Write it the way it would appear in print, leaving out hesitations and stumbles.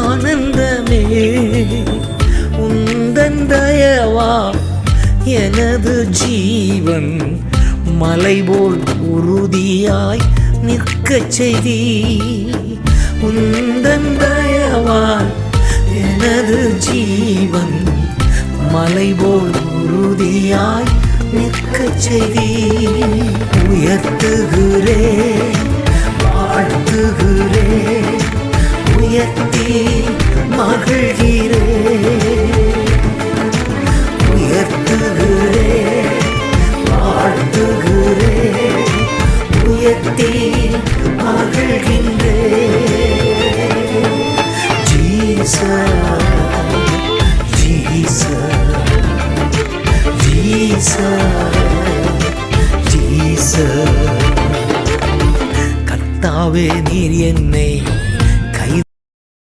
ஆனந்தமே உந்தன் தயவா எனது ஜீவன் மலை போல் உறுதியாய் நிற்கச் செய்தி. உந்தன் தயவால் எனது ஜீவன் மலை போல் உறுதியாய் நிற்கச் செய்தி. உயர்த்துகிறேன் வாழ்த்துகிறேன் உயர்த்தி மகிழ்கிறேன். உயர்த்துகிறேன் வாழ்த்துகிறேன் உயர்த்தி மகிழ்கின்றேன். ஜீசஸ்